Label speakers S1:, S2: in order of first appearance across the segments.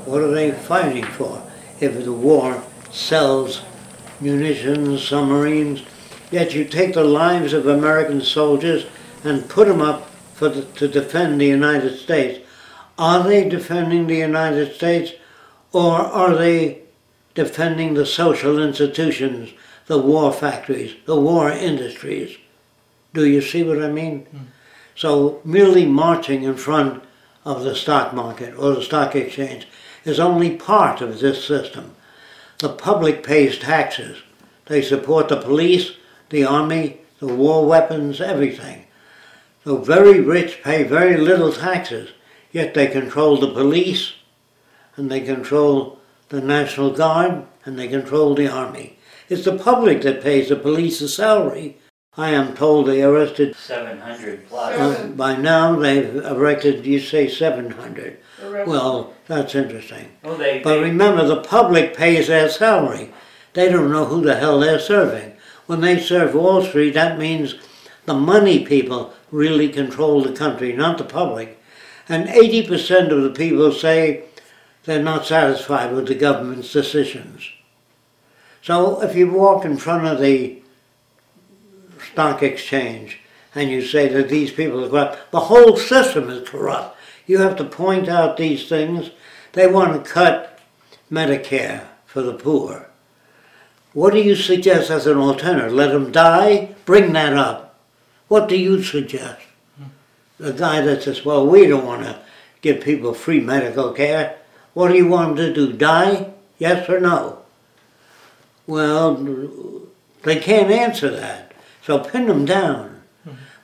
S1: What are they fighting for? If the war sells munitions, submarines, yet you take the lives of American soldiers and put them up to defend the United States. Are they defending the United States, or are they defending the social institutions, the war factories, the war industries? Do you see what I mean? So merely marching in front of the stock market or the stock exchange is only part of this system. The public pays taxes. They support the police, the army, the war weapons, everything. The very rich pay very little taxes, yet they control the police, and they control the National Guard, and they control the army. It's the public that pays the police a salary. I am told they arrested
S2: 700 plus.
S1: by now they've arrested, you say 700. Well, that's interesting.
S2: Well,
S1: But remember, the public pays their salary. They don't know who the hell they're serving. When they serve Wall Street, that means the money people really control the country, not the public. And 80% of the people say they're not satisfied with the government's decisions. So if you walk in front of the stock exchange and you say that these people are corrupt, the whole system is corrupt. You have to point out these things. They want to cut Medicare for the poor. What do you suggest as an alternative? Let them die? Bring that up. What do you suggest? The guy that says, well, we don't want to give people free medical care. What do you want them to do, die? Yes or no? Well, they can't answer that. So pin them down.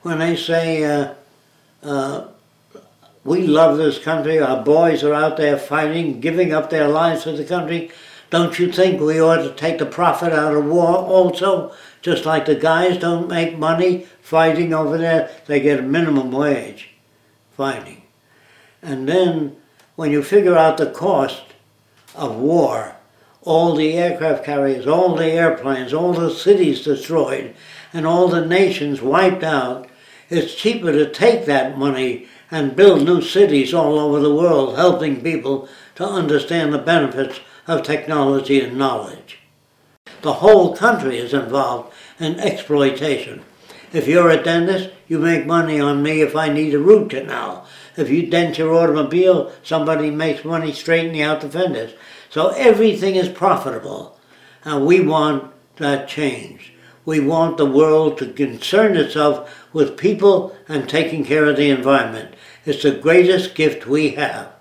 S1: When they say, we love this country, our boys are out there fighting, giving up their lives for the country, don't you think we ought to take the profit out of war also? Just like the guys don't make money fighting over there, they get a minimum wage fighting. And then when you figure out the cost of war, all the aircraft carriers, all the airplanes, all the cities destroyed, and all the nations wiped out, it's cheaper to take that money and build new cities all over the world, helping people to understand the benefits of technology and knowledge. The whole country is involved in exploitation. If you're a dentist, you make money on me if I need a root canal. If you dent your automobile, somebody makes money straightening out the fenders. So everything is profitable, and we want that changed. We want the world to concern itself with people and taking care of the environment. It's the greatest gift we have.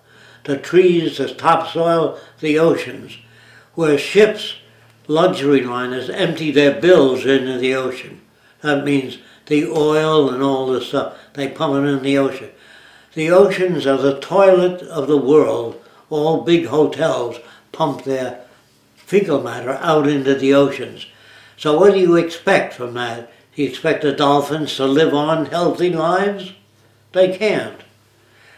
S1: The trees, the topsoil, the oceans, where ships, luxury liners, empty their bills into the ocean. That means the oil and all this stuff, they pump it in the ocean. The oceans are the toilet of the world. All big hotels pump their fecal matter out into the oceans. So what do you expect from that? Do you expect the dolphins to live on healthy lives? They can't.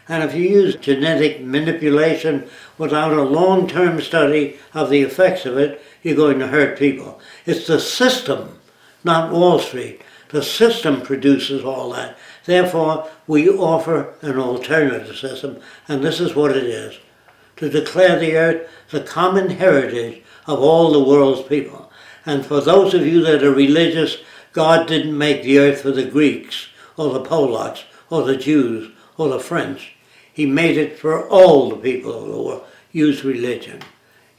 S1: And if you use genetic manipulation without a long-term study of the effects of it, you're going to hurt people. It's the system, not Wall Street. The system produces all that. Therefore, we offer an alternative system, and this is what it is: to declare the earth the common heritage of all the world's people. And for those of you that are religious, God didn't make the earth for the Greeks, or the Polacks, or the Jews, or the French. He made it for all the people of the world. Use religion.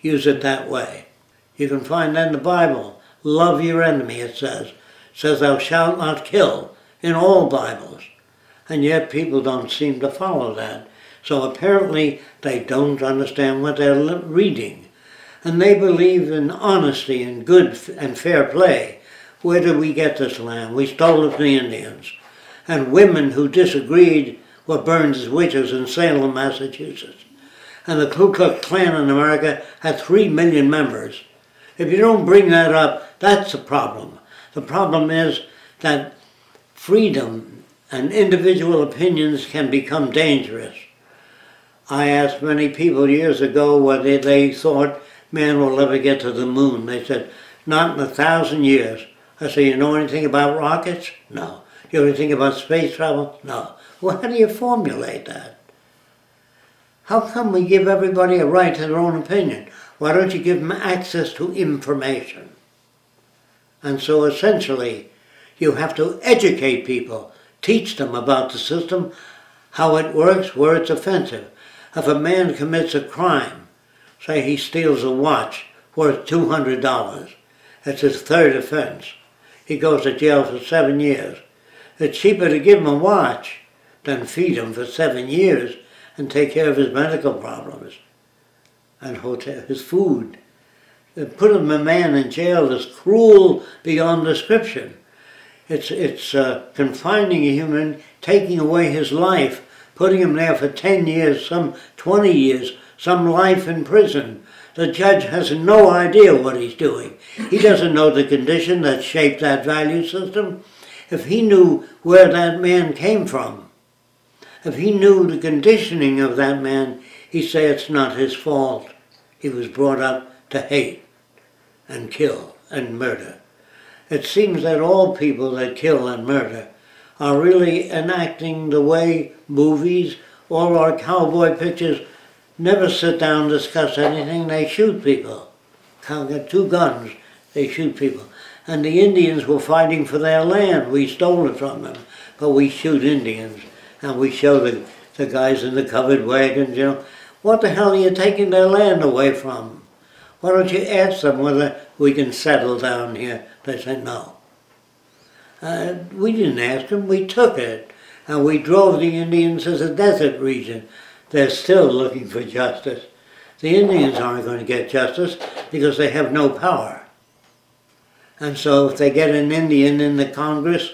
S1: Use it that way. You can find that in the Bible. Love your enemy, it says. It says, thou shalt not kill, in all Bibles. And yet people don't seem to follow that. So apparently they don't understand what they're reading. And they believe in honesty and good and fair play. Where did we get this land? We stole it from the Indians. And women who disagreed were burned as witches in Salem, Massachusetts. And the Ku Klux Klan in America had 3 million members. If you don't bring that up, that's the problem. The problem is that freedom and individual opinions can become dangerous. I asked many people years ago whether they thought man will ever get to the moon. They said, not in 1,000 years. I said, you know anything about rockets? No. You know anything about space travel? No. Well, how do you formulate that? How come we give everybody a right to their own opinion? Why don't you give them access to information? And so essentially, you have to educate people, teach them about the system, how it works, where it's offensive. If a man commits a crime, say he steals a watch worth $200, that's his third offense. He goes to jail for 7 years. It's cheaper to give him a watch than feed him for 7 years and take care of his medical problems and his food. Put a man in jail is cruel beyond description. It's confining a human, taking away his life, putting him there for 10 years, some 20 years, some life in prison. The judge has no idea what he's doing. He doesn't know the condition that shaped that value system. If he knew where that man came from, if he knew the conditioning of that man, he'd say it's not his fault. He was brought up to hate and kill and murder. It seems that all people that kill and murder are really enacting the way movies, all our cowboy pictures, never sit down and discuss anything. They shoot people. Got 2 guns, they shoot people. And the Indians were fighting for their land. We stole it from them, but we shoot Indians. And we show the guys in the covered wagons, you know, what the hell are you taking their land away from? Why don't you ask them whether we can settle down here? They say no. We didn't ask them, we took it. And we drove the Indians to the desert region. They're still looking for justice. The Indians aren't going to get justice because they have no power. And so if they get an Indian in the Congress,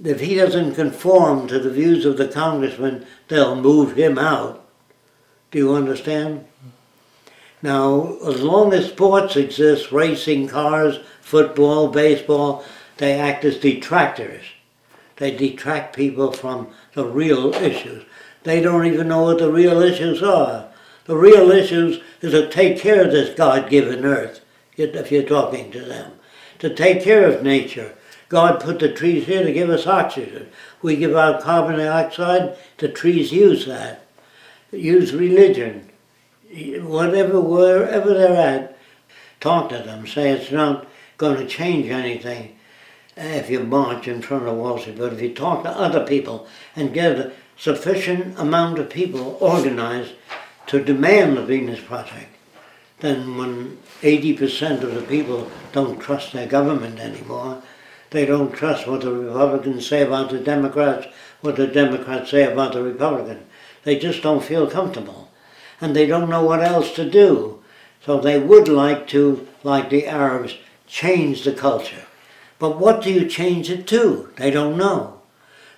S1: if he doesn't conform to the views of the congressman, they'll move him out. Do you understand? Now, as long as sports exist, racing cars, football, baseball, they act as detractors. They detract people from the real issues. They don't even know what the real issues are. The real issues is to take care of this God-given earth, if you're talking to them. To take care of nature. God put the trees here to give us oxygen. We give out carbon dioxide, the trees use that. Use religion. Whatever, wherever they're at, talk to them. Say it's not going to change anything if you march in front of Wall Street, but if you talk to other people and get a sufficient amount of people organized to demand the Venus Project, then when 80% of the people don't trust their government anymore, they don't trust what the Republicans say about the Democrats, what the Democrats say about the Republicans. They just don't feel comfortable. And they don't know what else to do. So they would like to, like the Arabs, change the culture. But what do you change it to? They don't know.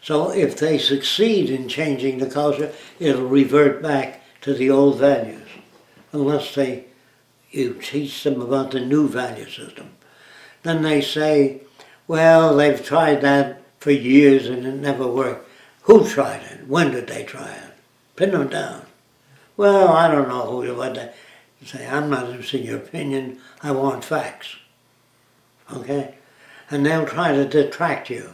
S1: So if they succeed in changing the culture, it'll revert back to the old values. Unless you teach them about the new value system. Then they say, well, they've tried that for years and it never worked. Who tried it? When did they try it? Pin them down. Well, I don't know who, but they say, I'm not interested in your opinion, I want facts. Okay? And they'll try to detract you.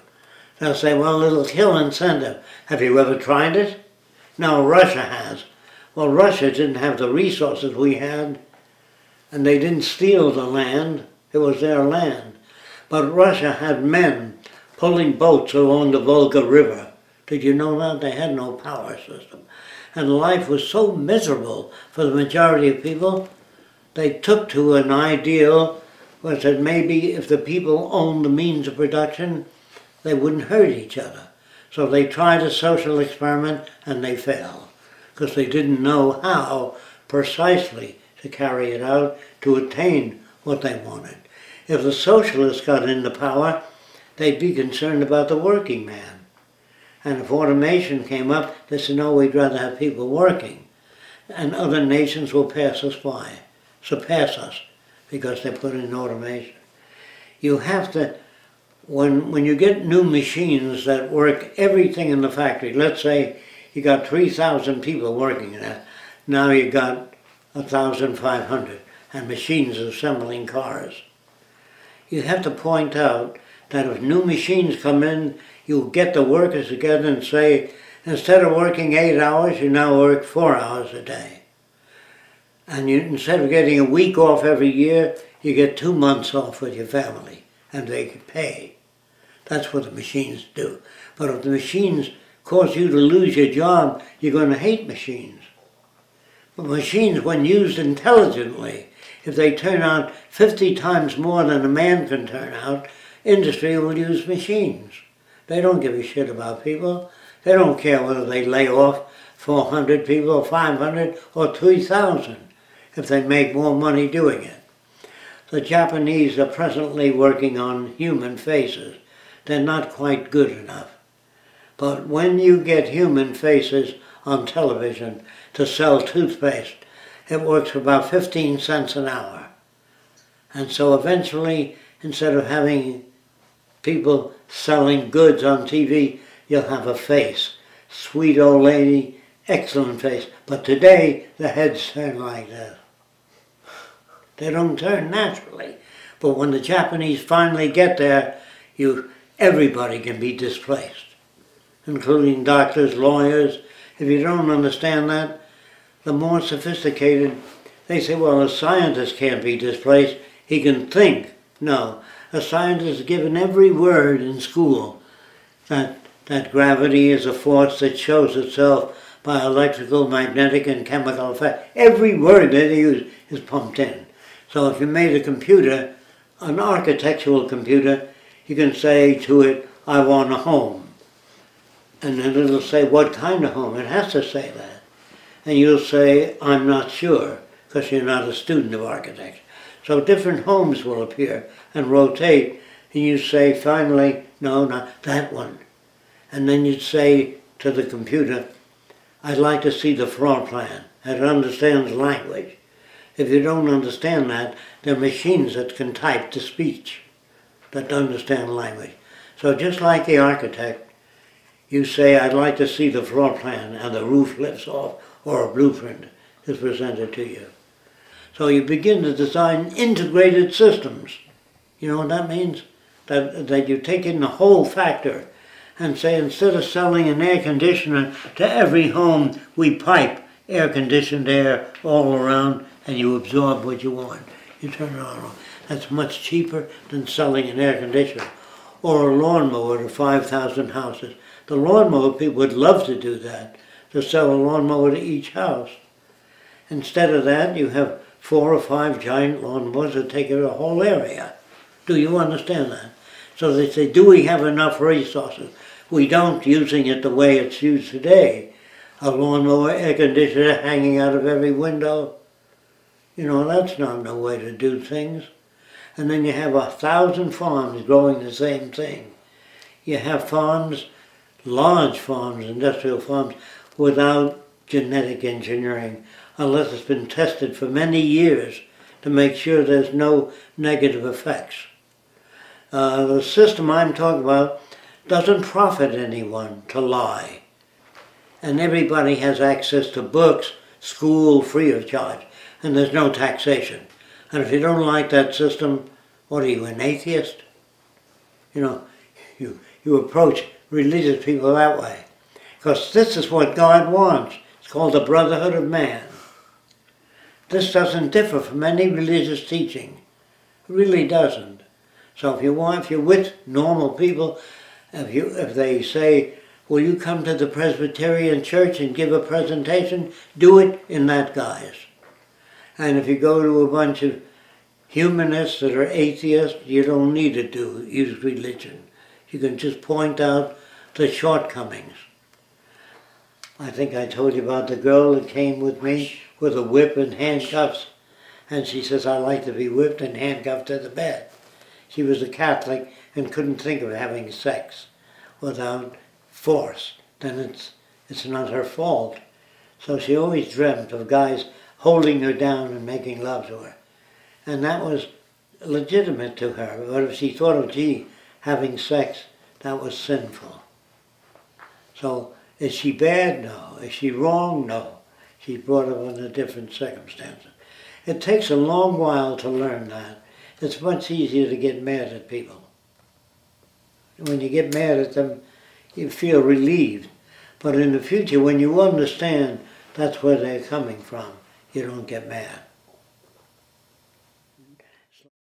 S1: They'll say, well, it'll kill incentive. Have you ever tried it? No, Russia has. Well, Russia didn't have the resources we had, and they didn't steal the land, it was their land. But Russia had men pulling boats along the Volga River. Did you know that? They had no power system. And life was so miserable for the majority of people, they took to an ideal was that maybe if the people owned the means of production, they wouldn't hurt each other. So they tried a social experiment and they failed, because they didn't know how precisely to carry it out to attain what they wanted. If the socialists got into power, they'd be concerned about the working man. And if automation came up, they said, no, we'd rather have people working. And other nations will pass us by, surpass us, because they put in automation. You have to, when you get new machines that work everything in the factory, let's say you got 3,000 people working in that, now you got 1,500, and machines assembling cars. You have to point out that if new machines come in, you'll get the workers together and say, Instead of working 8 hours, you now work 4 hours a day. And you, instead of getting a week off every year, you get 2 months off with your family, and they can pay. That's what the machines do. But if the machines cause you to lose your job, you're going to hate machines. But machines, when used intelligently, if they turn out 50 times more than a man can turn out, industry will use machines. They don't give a shit about people. They don't care whether they lay off 400 people or 500 or 3,000 if they make more money doing it. The Japanese are presently working on human faces. They're not quite good enough. But when you get human faces on television to sell toothpaste, it works for about 15 cents an hour. And so eventually, instead of having people selling goods on TV, you'll have a face. Sweet old lady, excellent face. But today, the heads turn like this. They don't turn naturally. But when the Japanese finally get there, everybody can be displaced, including doctors, lawyers. If you don't understand that, the more sophisticated, they say, well, a scientist can't be displaced, he can think. No, a scientist is given every word in school that gravity is a force that shows itself by electrical, magnetic, and chemical effect. Every word that they use is pumped in. So if you made a computer, an architectural computer, you can say to it, I want a home. And then it'll say, what kind of home? It has to say that. And you'll say, I'm not sure, because you're not a student of architecture. So different homes will appear and rotate, and you say, finally, no, not that one. And then you'd say to the computer, I'd like to see the floor plan. It understands language. If you don't understand that, there are machines that can type to speech that understand language. So just like the architect, you say, I'd like to see the floor plan, and the roof lifts off, or a blueprint is presented to you. So you begin to design integrated systems. You know what that means? That you take in the whole factor and say, instead of selling an air conditioner to every home, we pipe air-conditioned air all around and you absorb what you want. You turn it on. That's much cheaper than selling an air conditioner or a lawnmower to 5,000 houses. The lawnmower people would love to do that, to sell a lawnmower to each house. Instead of that, you have 4 or 5 giant lawnmowers that take care of the whole area. Do you understand that? So they say, do we have enough resources? We don't, using it the way it's used today. A lawnmower, air conditioner hanging out of every window. You know, that's not no way to do things. And then you have 1,000 farms growing the same thing. You have farms, large farms, industrial farms, without genetic engineering, unless it's been tested for many years to make sure there's no negative effects. The system I'm talking about doesn't profit anyone to lie. And everybody has access to books, school, free of charge, and there's no taxation. And if you don't like that system, what are you, an atheist? You know, you approach religious people that way. Because this is what God wants. It's called the brotherhood of man. This doesn't differ from any religious teaching. It really doesn't. So if you're with normal people, if they say, will you come to the Presbyterian Church and give a presentation, do it in that guise. And if you go to a bunch of humanists that are atheists, you don't need to use religion. You can just point out the shortcomings. I think I told you about the girl that came with me with a whip and handcuffs. And she says, I like to be whipped and handcuffed to the bed. She was a Catholic and couldn't think of having sex without force. Then it's not her fault. So she always dreamt of guys holding her down and making love to her. And that was legitimate to her. But if she thought of, gee, having sex, that was sinful. So is she bad? No. Is she wrong? No. She's brought up under different circumstances. It takes a long while to learn that. It's much easier to get mad at people. When you get mad at them, you feel relieved. But in the future, when you understand that's where they're coming from, you don't get mad.